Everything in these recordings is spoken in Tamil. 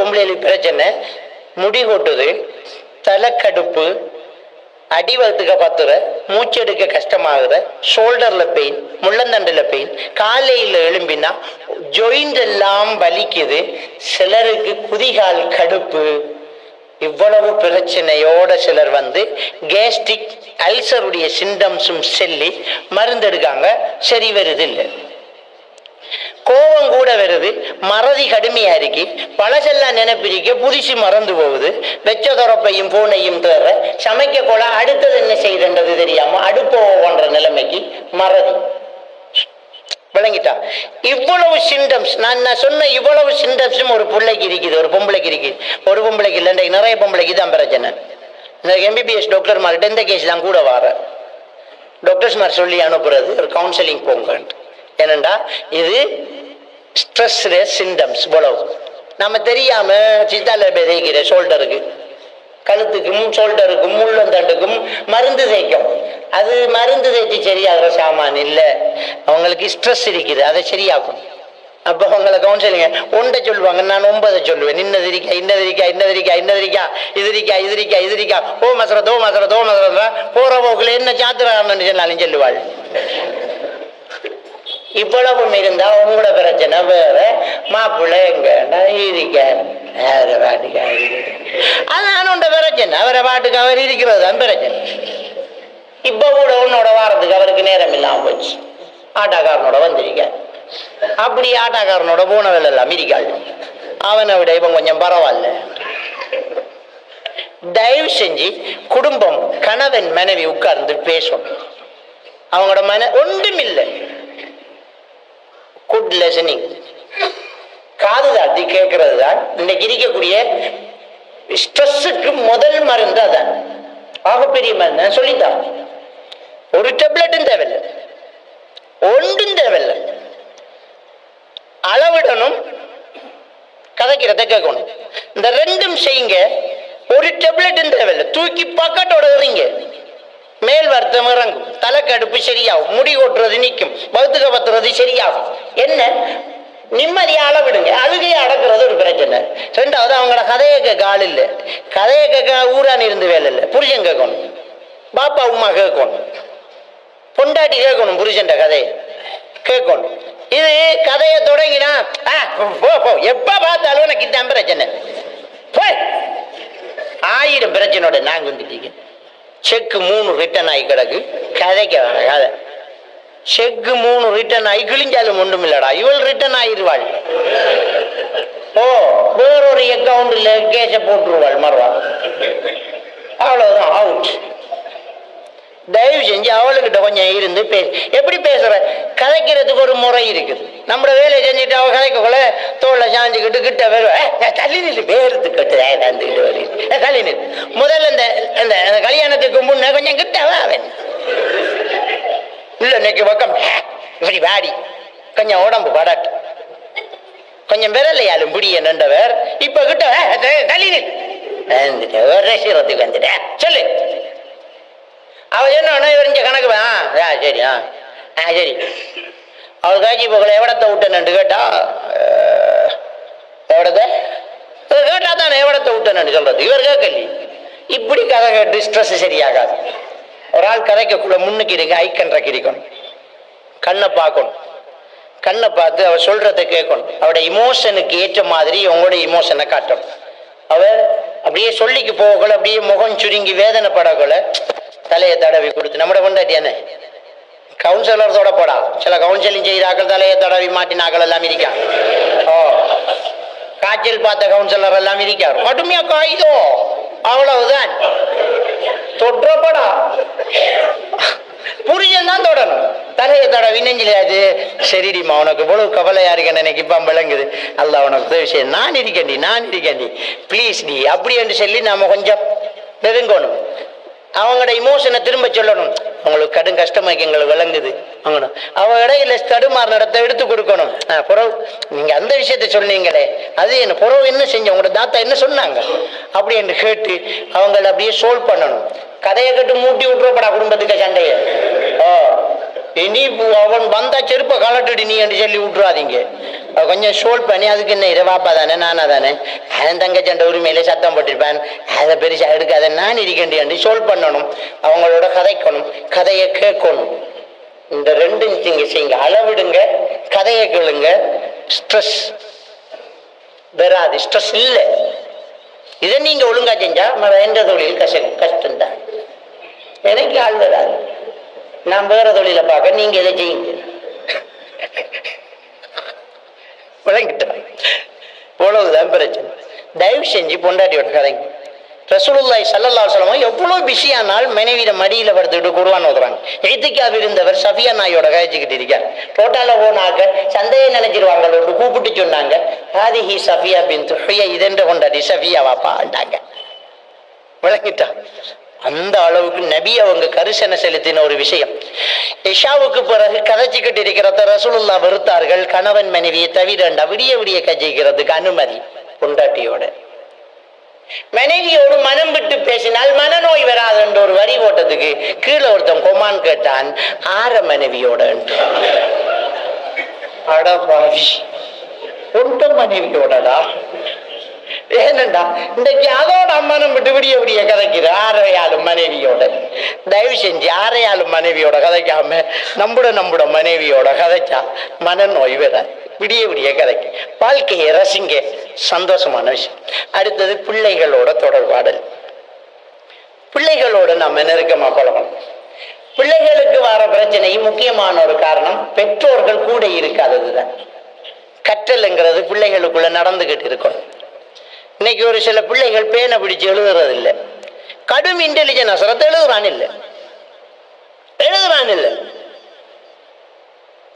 பொம்பளைகளுக்கு பிரச்சனை, முடி கொட்டுது, தலைக்கடுப்பு, அடிவளத்துக்க பத்துற, மூச்செடுக்க கஷ்டமாகுற, ஷோல்டர்ல பெயின், முள்ளந்தண்டுல பெயின், காலையில் எழும்பினா ஜாயிண்ட் எல்லாம் வலிக்குது, சிலருக்கு குதிகால் கடுப்பு. இவ்வளவு பிரச்சனையோட சிலர் வந்து கேஸ்ட்ரிக் அல்சருடைய சிம்டம்ஸும் சொல்லி மருந்து எடுக்காங்க, சரி வருது இல்லை. கோபம் கூட வருது, மறதி கடுமையா இருக்கு, பழசெல்லாம் நினைப்பிரிக்க புதுசு மறந்து போகுது, வெச்ச தொரப்பையும் பூனையும் தேற சமைக்க கூட அடுத்தது என்ன செய்தது தெரியாம அடுப்போ பண்ற நிலைமைக்கு மறதி. விளங்கிட்டா? இவ்வளவு சிம்டம்ஸ் நான் சொன்ன இவ்வளவு சிம்டம்ஸும் ஒரு பிள்ளைக்கு இருக்குது, ஒரு பொம்பளைக்கு இருக்குது. ஒரு பொம்பளைக்கு இல்லை, நிறைய பொம்பளைக்கு தான் பிரச்சனை. இந்த எம்பிபிஎஸ் டாக்டர் மார்கிட்ட இந்த கேஸ் தான் கூட வர டாக்டர்ஸ் மாதிரி சொல்லி அனுப்புறது, ஒரு கவுன்சிலிங் போங்க. ஏனண்டா இது ஸ்ட்ரெஸ் சிம்டம்ஸ். இவ்வளவு நம்ம தெரியாம சித்தால தேய்க்கிற ஷோல்டருக்கு, கழுத்துக்கும் ஷோல்டருக்கும் முள்ளந்தண்டுக்கும் மருந்து தேய்க்கும். அது மருந்து தேய்ச்சி சரியாகிற சாமான் இல்லை, அவங்களுக்கு ஸ்ட்ரெஸ் இருக்குது, அதை சரியாக்கும். அப்போ அவங்களை கவுன்சிலிங்க ஒன்றை சொல்லுவாங்க, நான் 9 சொல்லுவேன். இன்னதிரிக்கா இன்னதிரிக்கா இன்னதிரிக்கா இன்னதிரிக்கா இதுரிக்கா இதுரிக்கா இதுரிக்கா ஓ மசர தோ மசர தோ மசரா போற போக்குல என்ன சாத்திரான்னு சொன்னாலும் சொல்லுவாள். இவ்வளவும் இருந்தா உங்களோட பிரச்சனை வேற, மாப்பிள்ளை எங்க இருக்க பாட்டுக்கு அதான் உண்ட பிரச்சனை, அவரை பாட்டுக்கு அவர் இருக்கிறது தான் பிரச்சனை. இப்ப கூட உன்னோட வாரத்துக்கு அவருக்கு நேரம் இல்லாம போச்சு, ஆட்டாக்காரனோட வந்திருக்க. அப்படி ஆட்டாக்காரனோட போனவள் எல்லாம் இருக்காள், அவனை விட இவன் கொஞ்சம் பரவாயில்ல. தயவு செஞ்சு குடும்பம் கணவன் மனைவி உட்கார்ந்து பேசணும். அவங்களோட ஒன்றும் இல்லை, குட் லிசனிங், காது தாட்டி கேட்கறது தான் இன்னைக்கு இருக்கக்கூடிய ஸ்ட்ரெஸ்ஸுக்கு முதல் மருந்து. அதான் ஆகப்பெரிய மருந்து. சொல்லித்தான், ஒரு டேப்லெட்டும் தேவையில்லை, ஒன்றும் தேவையில்லை. அளவிடணும், கதைக்கிறத கேட்கணும், இந்த ரெண்டும் செய்யுங்க. ஒரு டேப்லெட்டும் தேவையில்லை, தூக்கி பக்கத்தோட எறிங்க, மேல் வருத்தம் இறங்கும், தலைக்கடுப்பு சரியாகும், முடி கொட்டுறது நிற்கும், வகுத்துக்க பத்துறது சரியாகும். என்ன நிம்மதியா அளவிடுங்க. அழுகையை அடக்குறது ஒரு பிரச்சனை. ரெண்டாவது அவங்களோட கதையை கேட்க ஆள் இல்லை, கதையை கேட்க ஊரான் இருந்து வேலை இல்லை. புருஷன் கேட்கணும், பாப்பா உமா கேட்கணும், பொண்டாட்டி கேட்கணும், புருஷன் கதையை கேட்கணும். இது கதையை தொடங்கினா எப்ப பார்த்தாலும் எனக்கு இதான் பிரச்சனை, 1000 பிரச்சனையோட நாங்க வந்துட்டீங்க. செக்கு 3 ரிட்டர்ன் ஆகி கிடக்கு, கதைக்க வேற கதை. செக்கு 3 ரிட்டர்ன் ஆகி கிழிஞ்சாலும் ஒன்றும் இல்லடா, இவள் ரிட்டர்ன் ஆகிடுவாள். ஓ வேறொரு அக்கௌண்ட்ல கேஸ போட்டுருவாள் மறுவா, அவ்வளவுதான் அவுட். தயவு செஞ்சு அவளுக்கிட்ட கொஞ்சம் இருந்து எப்படி பேசுற, கதைக்கிறதுக்கு ஒரு முறை இருக்குது. நம்மள வேலை செஞ்சுட்டு அவ கதைக்கக்குள்ள தோலை சாஞ்சுக்கிட்டு கிட்ட வருவ, தள்ளி நின்று வேறுத்து கட்டுக்கிட்டு வருது, தள்ளி நின்று. முதல்ல இந்த கல்யாணத்துக்கு முன்ன கொஞ்சம் கிட்டவா அவன் இல்ல இன்னைக்கு பக்கம் இப்படி வாடி கொஞ்சம் உடம்பு படாட்டு கொஞ்சம் விரலையாலும் பிடிய நின்றவர் இப்ப கிட்ட தள்ளி நின்று ஒரு ரசிகத்துக்கு வந்துட்ட சொல்லு. அவ என்ன இவரிஞ்ச கணக்கு சரி சரி அவள் காட்சி போகல எவடத்தை விட்டேன்னு கேட்டா எவடத்தை கேட்டா தானே எவடத்தை விட்டேன்னு சொல்றது. இவர் கேட்கல, இப்படி கதை கேட்டு ஸ்ட்ரெஸ் சரியாகாது. ஒரு ஆள் கதைக்குள்ள முன்னுக்கு இருக்க ஐக்கன்றைக்கு இருக்கணும், கண்ணை பார்க்கணும், கண்ணை பார்த்து அவ சொல்றதை கேட்கணும், அவட இமோஷனுக்கு ஏற்ற மாதிரி உங்களோட இமோஷனை காட்டணும். அவ அப்படியே சொல்லிக்கு போகல, அப்படியே முகம் சுருங்கி வேதனைப்படக்குள்ள தலையை தடவி கொடுத்து நம்மட கொண்டாட்டியானே கவுன்சிலர்ஸோட போடா. சில கவுன்சிலிங் செய்தாக்கள் தலையை தடவி மாட்டினாக்கள் எல்லாம் இருக்காங்க. காய்ச்சல் பார்த்த கவுன்சிலர் எல்லாம் இருக்காரு, கடுமையா காயுதோ அவ்வளவுதான் தொற்றப்படா. புரிஞ்சல் தான் தொடணும், தலையை தடவி நெஞ்சிலாது. சரிடிமா உனக்கு இவ்வளவு கவலையா இருக்கேன் எனக்கு இப்ப விளங்குது, அல்ல உனக்கு உதவி செய்ய நான் இருக்கேன்டி பிளீஸ் டி அப்படி என்று சொல்லி நாம கொஞ்சம் நெருங்கணும். அவங்களோட இமோஷனை திரும்ப சொல்லணும், அவங்களுக்கு கடும் கஷ்டமா எங்களுக்கு விளங்குது. அவ இடையில தடுமாறு நடத்த எடுத்து கொடுக்கணும். புறவு நீங்க அந்த விஷயத்த சொன்னீங்களே அது என்ன புறவு என்ன செஞ்ச உங்களோட தாத்தா என்ன சொன்னாங்க அப்படி என்று கேட்டு அவங்கள அப்படியே சோல்வ் பண்ணணும். கதையை கேட்டு மூட்டி விட்டுறப்படா குடும்பத்துக்கு சண்டைய. இனி அவன் வந்தா செருப்ப கலட்டுடி நீ என்று சொல்லி விட்டுறாதீங்க. கொஞ்சம் ஷோல் பண்ணி அதுக்கு என்ன இரவாப்பா தானே நானா தானே அதன் தங்கச்சண்ட உரிமையில சத்தம் போட்டிருப்பேன், அதை பெருசா எடுக்காத நான் இருக்கேன் ஷோல் பண்ணணும், அவங்களோட கதைக்கணும், கதையை கேட்கணும். இந்த ரெண்டும் செய்யுங்க. அளவிடுங்க, கதையை கேளுங்க, ஸ்ட்ரெஸ் வராது, ஸ்ட்ரெஸ் இல்லை. இதை நீங்க ஒழுங்கா செஞ்சா எந்த தொழில் கஷ்டம் தான். எனக்கு ஆள் வராது, நான் வேற தொழில பார்க்க, நீங்க எதை செய்யுங்க. அவ்வளவுதான் பிரச்சனை. தயவு செஞ்சு பொண்டாட்டியோட கதைங்க. ரசூலுல்லாஹி ஸல்லல்லாஹு அலைஹி வஸல்லம் எவ்வளவு பிஸியானால் மனைவியில மடியில படுத்துக்கிட்டு குர்ஆன் ஓதுறாங்க. இத்திகாஃப் இருந்தவர் சஃபியா நாயோட கதைச்சுக்கிட்டு இருக்கார். டோட்டால போனாக்க சந்தேகம் நினைச்சிருவாங்க, கூப்பிட்டு சொன்னாங்க, ஹாதிஹி சஃபியா பின்த் ஹுயை, இதென்ற கொண்டாடி சஃபியா வாப்பாண்டாங்க. விளங்கிட்டா? அந்த அளவுக்கு நபி அவங்க கரிசனை செலுத்தின ஒரு விஷயம். இஷாவுக்கு பிறகு கதைச்சுக்கிட்டு இருக்கிறத ரசூலுல்லாஹ் வெறுத்தார்கள். கணவன் மனைவியை தவிரண்டா விடிய விடிய கஜிக்கிறதுக்கு அனுமதி பொண்டாட்டியோட. மனைவியோடு மனம் விட்டு பேசினால் மனநோய் வராது என்ற ஒரு வரி போட்டதுக்கு கீழே ஒருத்தன் கொமான் கேட்டான், ஆற மனைவியோட மனைவியோடடா. ஏனண்டா இன்றைக்கு அதோட மனம் விட்டு விடிய விடிய கதைக்கிற ஆறையாளும் மனைவியோட. தயவு செஞ்சு ஆறையாளும் மனைவியோட கதைக்காம நம்புட மனைவியோட கதைச்சா மனநோய் வராது. விடிய விடிய கதைக்கு வாழ்க்கையை ரசிங்க, சந்தோஷமான விஷயம். அடுத்தது பிள்ளைகளோட தொடர்பாடல். பிள்ளைகளோட நம்ம நெருக்கமா பழகணும். பிள்ளைகளுக்கு வர பிரச்சனையும் முக்கியமான ஒரு காரணம் பெற்றோர்கள் கூட இருக்காததுதான். கற்றல்ங்கிறது பிள்ளைகளுக்குள்ள நடந்துகிட்டு இருக்கணும். இன்னைக்கு ஒரு சில பிள்ளைகள் பேனை பிடிச்சு எழுதுறது இல்லை, கடும் இன்டெலிஜென்ஸ் அசரத்தை எழுதுறான் இல்லை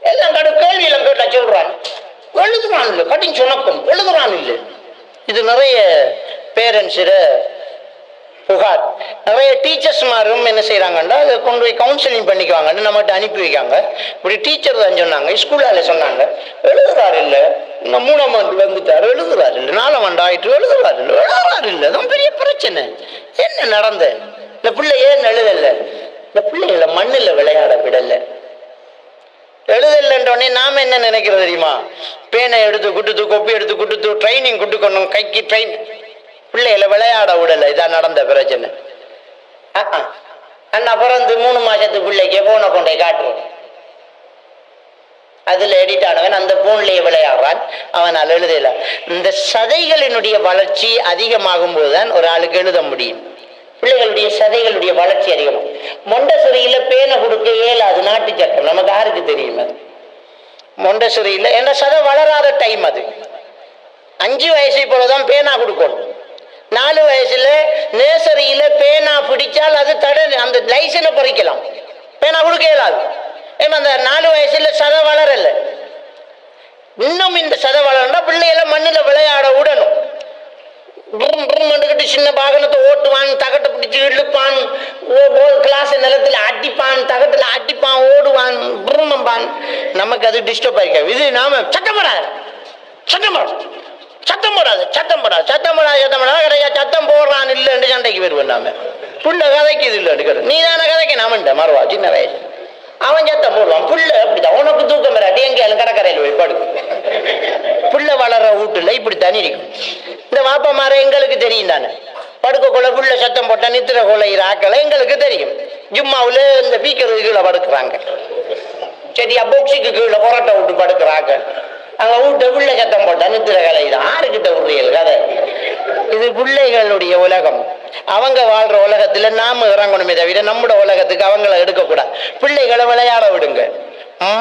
எல்லாம் கடும் கேள்வி எல்லாம் கேட்டா சொல்றான், எழுதுறான் இல்லை, கட்டிங் சொன்னக்கும் எழுதுறான் இல்லை. இது நிறைய பேரண்ட்ஸிட புகார். நிறைய டீச்சர்ஸ் மாரும் என்ன செய்யறாங்கன்னா அதை கொண்டு போய் கவுன்சிலிங் பண்ணிக்குவாங்கன்னு நம்மகிட்ட அனுப்பி வைக்காங்க. இப்படி டீச்சர் தான் சொன்னாங்க, ஸ்கூலால சொன்னாங்க, எழுதுறாரு இல்லை, இன்னும் 3ஆம் ஆண்டு வந்துட்டாரு, எழுதுறாரு இல்லை, 4ஆம் ஆண்டு ஆயிட்டு எழுதுறாரு இல்லை. அதான் பெரிய பிரச்சனை. என்ன நடந்த இந்த பிள்ளை ஏன் எழுதல? இந்த பிள்ளைகளை மண்ணுல விளையாட விடல. எழுதலன்றோடனே நாம என்ன நினைக்கிறது தெரியுமா? பேனை எடுத்து குட்டுத்து, கொப்பி எடுத்து குட்டுத்து, ட்ரைனிங் குட்டுக்கணும், கைக்கு ட்ரெயின், பிள்ளைகளை விளையாட விடல. இதான் நடந்த பிரச்சனை. அண்ணா பிறந்து 3 மாசத்து பிள்ளைக்கு போனை கொண்டே காட்டுறோம், அதுல எடிட் ஆனவன் அந்த போன்லயே விளையாடுறான், அவனால் எழுதல. இந்த சதைகளினுடைய வளர்ச்சி அதிகமாகும் போதுதான் ஒரு ஆளுக்கு எழுத முடியும். பிள்ளைகளுடைய சதைகளுடைய வளர்ச்சி அதிகமாகும். மொண்டசரியில பேனை கொடுக்க இயலாது, நாட்டு சட்டம். நமக்கு யாருக்கு தெரியும் அது? மொண்டசரியில என்ன சதை வளராத டைம் அது. 5 வயசு போலதான் பேனா கொடுக்கணும். 4 வயசுல நேசரியில பேனா பிடிச்சால் அது அந்த லைசனை பறிக்கலாம், பேனா கொடுக்க இயலாது. ஏன்னா அந்த 4 வயசுல சதை வளரல. இன்னும் இந்த சதை வளரா பிள்ளைகளை மண்ணுல விளையாட விடணும். சின்ன வாகனத்தை ஓட்டுவான், தகட்டை பிடிச்சு இழுப்பான், கிளாஸ் நிலத்துல அடிப்பான், தகட்டுல அடிப்பான், ஓடுவான், பிரம்மம்பான். நமக்கு அது டிஸ்டர்ப் ஆயிருக்க. இது நாம சத்தம் போடாது கிடையாது, சத்தம் போடுறான் இல்லைன்னு சண்டைக்கு வருவேன். நாம புள்ள கதைக்கு இது இல்லைன்னு நீ தானே கதைக்க நாமண்ட மறுவா சின்ன வயசு அவன் சத்தம் போடுவான். புள்ள அப்படிதான், உனக்கு தூக்கம் வராட்டி எங்கேயாலும் கடற்கரையில் போய் படுக்கும். புள்ள வளர்ற வீட்டுல இப்படி தனி இருக்கும். இந்த வாப்பா மாற எங்களுக்கு தெரியும் தானே, படுக்க கொள்ள புள்ள சத்தம் போட்டா நித்திர கொள்ளையிற ஆக்களை எங்களுக்கு தெரியும். ஜும்மாவுல இந்த பீக்கருக்கு கீழே படுக்கிறாங்க, சரியா பொக்ஸுக்கு கீழே புரட்டை விட்டு படுக்கிறாங்க. அங்க வீட்டை புள்ள சத்தம் போட்டா நித்திர கலை தான். ஆறுகிட்ட விடுறீர்கள் கதை? இது பிள்ளைகளுடைய உலகம். அவங்க வாழ்ற உலகத்துல நாம இறங்கணுமே தவிர நம்முடைய உலகத்துக்கு அவங்கள எடுக்கக்கூடாது. பிள்ளைகளை விளையாட விடுங்க,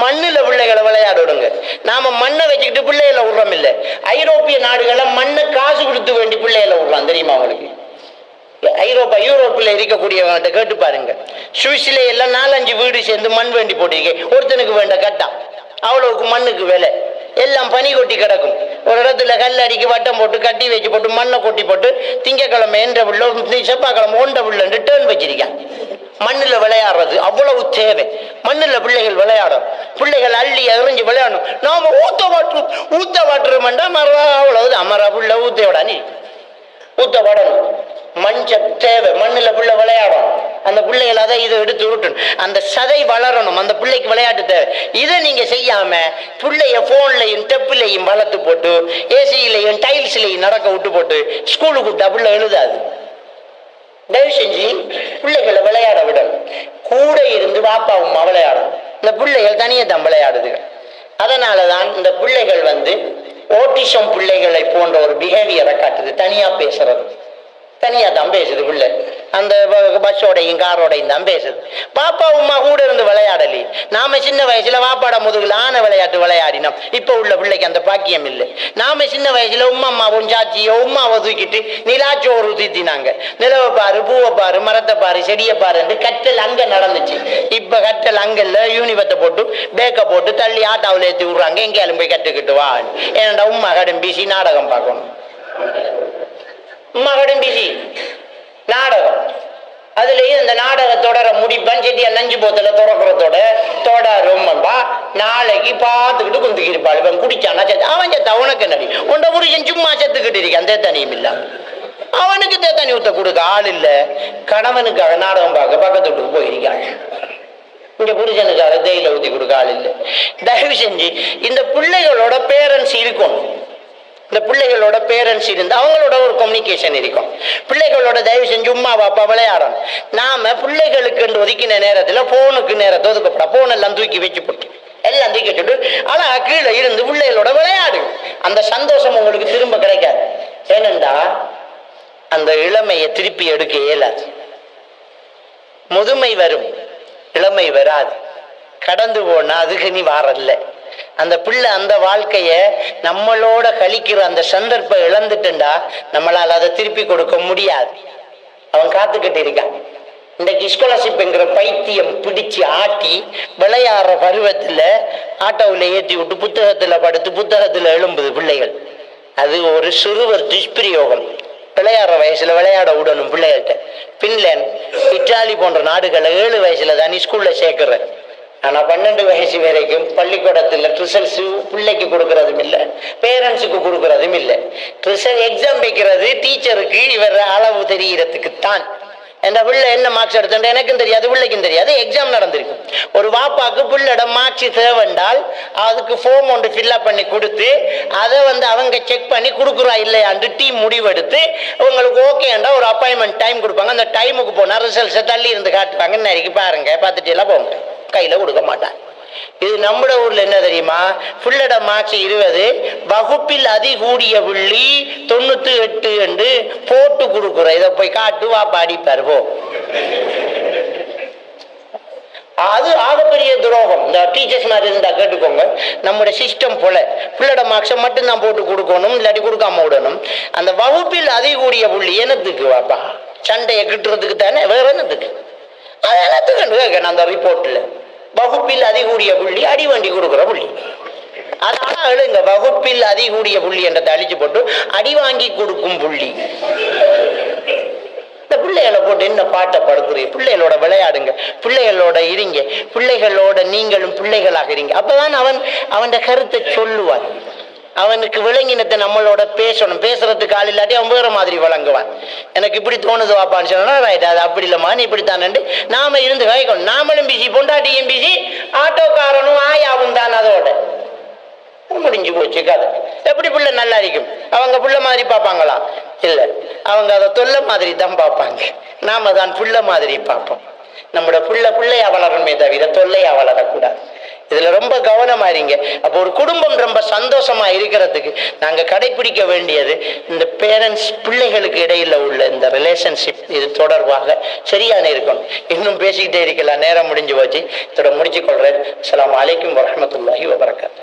மண்ணுல பிள்ளைகளை விளையாட விடுங்க. நாம மண்ணை வச்சுக்கிட்டு பிள்ளைகளை விடுறோம் இல்லை. ஐரோப்பிய நாடுகளை மண்ணை காசு கொடுத்து வேண்டி பிள்ளைகளை விடுறான், தெரியுமா உங்களுக்கு? யூரோப்பில் இருக்கக்கூடியவங்கிட்ட கேட்டு பாருங்க. சுவிஸ்ல எல்லாம் 4-5 வீடு சேர்ந்து மண் வேண்டி போட்டிருக்கேன். ஒருத்தனுக்கு வேண்ட கட்டா அவ்வளவுக்கு மண்ணுக்கு விலை. எல்லாம் பனி கொட்டி கிடக்கும். ஒரு இடத்துல கல் அடிக்கி வட்டம் போட்டு கட்டி வச்சு போட்டு மண்ணை கொட்டி போட்டு திங்கக்கிழமை என்ற பிள்ளை, செவ்வாய்க்கிழமை ஒன்ற பிள்ளை டேர்ன் வச்சிருக்கான். மண்ணுல விளையாடுறது அவ்வளவு தேவை. மண்ணுல பிள்ளைகள் விளையாடும், பிள்ளைகள் அள்ளி எறிஞ்சு விளையாடணும். நாம ஊத்த வாட்டுறோம்டா மரவா, அவ்வளவுதான். மர புள்ள ஊத்த விடானே ஊத்த படணும். மண் தேவை, மண்ணில் புள்ள விளையாடும். அந்த பிள்ளைகள் அதை இதை எடுத்து உருட்டணும். அந்த சதை வளரணும், அந்த பிள்ளைக்கு விளையாட்டு தேவை. இதை நீங்க செய்யாம பிள்ளைய போன்லையும் டெப்பிலையும் வளர்த்து போட்டு ஏசியிலையும் டைல்ஸ்லையும் நடக்க விட்டு போட்டு ஸ்கூலுக்கு விட்டா பிள்ளை எழுதாது. தயவு செஞ்சு பிள்ளைகளை விளையாட விடணும். கூட இருந்து பாப்பா அம்மா விளையாடணும். இந்த பிள்ளைகள் தனியே தான் விளையாடுது. அதனாலதான் இந்த பிள்ளைகள் ஓட்டிசம் பிள்ளைகளை போன்ற ஒரு பிஹேவியரை காட்டுது. தனியா பேசுறது, தனியா தான் பேசுது பிள்ளை. அந்த பஸ்ஸோடையும் காரோடையும் தான் பேசுது. பாப்பா உமா கூட இருந்து விளையாடலி. நாம சின்ன வயசுல வாப்பாட முதுகுல ஆன விளையாட்டு விளையாடினோம். இப்ப உள்ள பிள்ளைக்கு அந்த பாக்கியம் இல்லை. நாம சின்ன வயசுல உம்மாவும் சாச்சியோ உமாவை தூக்கிட்டு நிலாச்சோறு தீத்தினாங்க. நிலவை பாரு, பூவை பாரு, மரத்தை பாரு, செடியை பாரு, கற்றல் அங்க நடந்துச்சு. இப்ப கற்றல் அங்கல்ல யூனிவத்தை போட்டு பேக்க போட்டு தள்ளி ஆட்டாவில் ஏற்றி விடுறாங்க. எங்கேயாலும் போய் கற்றுக்கிட்டு வா. ஏன்னா உமா கடும் பிசி நாடகம் பார்க்கணும். உமா கடும் பிசி நாடகம். அதுலயும் இந்த நாடகத்தோட முடிப்பான் செடியா நஞ்சு போத்தல துறக்கிறதோட தோட ரொம்பா நாளைக்கு பார்த்துக்கிட்டு குந்திக்கிருப்பாள். இவன் குடிச்சானா செத்து அவன் செத்த அவனுக்கு நடி உண்ட புருஷன் சும்மா செத்துக்கிட்டு இருக்கான். தேத்தனியும் இல்ல அவனுக்கு தேத்தனி ஊத்த கொடுக்க ஆள் இல்ல. கணவனுக்காக நாடகம் பார்க்க பக்கத்து வீட்டுக்கு போயிருக்காங்க. இங்க புருஷனுக்காக தேயில ஊத்தி கொடுக்க ஆள் இல்லை. தயவு செஞ்சு இந்த பிள்ளைகளோட பேரண்ட்ஸ் இருக்கணும். இந்த பிள்ளைகளோட பேரண்ட்ஸ் இருந்து அவங்களோட ஒரு கம்யூனிகேஷன் இருக்கும். பிள்ளைகளோட தயவு செஞ்சு உமா பாப்பா விளையாடணும். நாம பிள்ளைகளுக்கு ஒதுக்கின நேரத்துல போனுக்கு நேரத்தை ஒதுக்கப்பட போன் எல்லாம் தூக்கி வச்சு போட்டு எல்லாம் தூக்கி வச்சுட்டு ஆனா கீழே இருந்து பிள்ளைகளோட விளையாடு. அந்த சந்தோஷம் உங்களுக்கு திரும்ப கிடைக்காது. ஏனென்றா அந்த இளமையை திருப்பி எடுக்க இயலாது. முதுமை வரும், இளமை வராது. கடந்து போனா அதுக்கு நீ வாரல்ல. அந்த பிள்ளை அந்த வாழ்க்கைய நம்மளோட கழிக்கிற அந்த சந்தர்ப்பம் இழந்துட்டுண்டா நம்மளால அதை திருப்பி கொடுக்க முடியாது. அவன் காத்துக்கிட்டு இருக்கான். இன்றைக்கு ஸ்காலர்ஷிப்ங்கிற பைத்தியம் பிடிச்சு ஆட்டி விளையாடுற பருவத்துல ஆட்டோவில் ஏற்றி விட்டு புத்தகத்துல படுத்து புத்தகத்துல எழும்புது பிள்ளைகள். அது ஒரு சிறுவர் துஷ்பிரயோகம். விளையாடுற வயசுல விளையாட விடணும் பிள்ளைகள்கிட்ட. பின்லாந்து, இத்தாலி போன்ற நாடுகளை 7 வயசுல தான் ஸ்கூல்ல சேர்க்கிற. ஆனா 12 வயசு வரைக்கும் பள்ளிக்கூடத்துல ரிசல்ட்ஸ் பிள்ளைக்கு கொடுக்கறதும் இல்லை, பேரண்ட்ஸுக்கு கொடுக்கறதும் இல்லை. ரிசல்ட் எக்ஸாம் வைக்கிறது டீச்சருக்கு இவர் அளவு தெரியறதுக்கு தான். என் பிள்ளை என்ன மார்க்ஸ் எடுத்து எனக்கும் தெரியாது, பிள்ளைக்கும் தெரியாது. எக்ஸாம் நடந்திருக்கு. ஒரு வாப்பாக்கு பிள்ளைட மார்க்ஸ் தேவைண்டால் அதுக்கு ஃபார்ம் ஒன்று ஃபில்அப் பண்ணி கொடுத்து அதை அவங்க செக் பண்ணி கொடுக்குறா இல்லையாண்டு டீம் முடிவெடுத்து உங்களுக்கு ஓகேண்டா ஒரு அப்பாயின்மெண்ட் டைம் கொடுப்பாங்க. அந்த டைமுக்கு போனால் ரிசல்ட்ஸை தள்ளி இருந்து காட்டுவாங்க. இன்னைக்கு பாருங்க பார்த்துட்டு எல்லாம் போங்க, கையில கொடுக்க மாட்டாங்க. இது நம்ம ஊர்ல என்ன தெரியுமா? புள்ளட மார்க்ஸ் 20, வகுப்பில் அதிகூடிய புள்ளி 98 என்று போட்டு கொடுக்குற. இதை போய் காட்டு வா பாடிப்பாரு போ. அது ஆகப்பெரிய துரோகம். இந்த டீச்சர்ஸ் மாதிரி இருந்தா கேட்டுக்கோங்க. நம்முடைய சிஸ்டம் போல புள்ளட மார்க்ஸை மட்டும்தான் போட்டு கொடுக்கணும், இல்லாட்டி கொடுக்காம விடணும். அந்த வகுப்பில் அதிகூடிய புள்ளி என்னத்துக்கு வாப்பா? சண்டையை கிட்டுறதுக்கு தானே, வேற என்னத்துக்கு? அது என்னத்துக்கு கேட்கணும். அந்த ரிப்போர்ட்ல வகுப்பில் அதிகூடிய புள்ளி அடி வண்டி கொடுக்குற புள்ளி. அதனால எழுங்க, வகுப்பில் அதிகூடிய புள்ளி என்றதை அழிச்சு போட்டு அடி வாங்கி கொடுக்கும் புள்ளி. இந்த பிள்ளைகளை போட்டு என்ன பாட்டை படுத்துறீங்க? பிள்ளைகளோட விளையாடுங்க, பிள்ளைகளோட இருங்க, பிள்ளைகளோட நீங்களும் பிள்ளைகளாக இருங்க. அப்பதான் அவன் கருத்தை சொல்லுவான். அவனுக்கு விளங்கினத்தை நம்மளோட பேசணும். பேசுறதுக்கு ஆள் இல்லாட்டி அவன் வேற மாதிரி வழங்குவான். எனக்கு இப்படி தோணுது வாப்பான்னு சொன்னா ரைட், அது அப்படி இல்லம்மா நீ இப்படித்தான் நாம இருந்து கேட்கணும். நாமளும் பிசி, பொண்டாட்டியும் பிசி, ஆட்டோக்காரனும் ஆயாவும் தான். அதோட முடிஞ்சு போச்சு கதை. எப்படி பிள்ளை நல்லா இருக்கும்? அவங்க பிள்ளை மாதிரி பார்ப்பாங்களா? இல்லை, அவங்க அதை தொல்லை மாதிரி தான் பார்ப்பாங்க. நாம தான் பிள்ளை மாதிரி பார்ப்போம். நம்மளோட பிள்ளையா வளரணுமே தவிர தொல்லையா வளரக்கூடாது. இதுல ரொம்ப கவனமா இருங்க. அப்போ ஒரு குடும்பம் ரொம்ப சந்தோஷமா இருக்கிறதுக்கு நாங்க கடைபிடிக்க வேண்டியது இந்த பேரண்ட்ஸ் பிள்ளைகளுக்கு இடையில உள்ள இந்த ரிலேஷன்ஷிப். இது தொடர்பாக சரியான இருக்கணும். இன்னும் பேசிக்கிட்டே இருக்கலாம், நேரம் முடிஞ்சு போச்சு. இதோட முடிச்சு கொள்றேன். அஸ்ஸலாமு அலைக்கும் வரஹ்மத்துல்லாஹி வபரகாத்துஹு.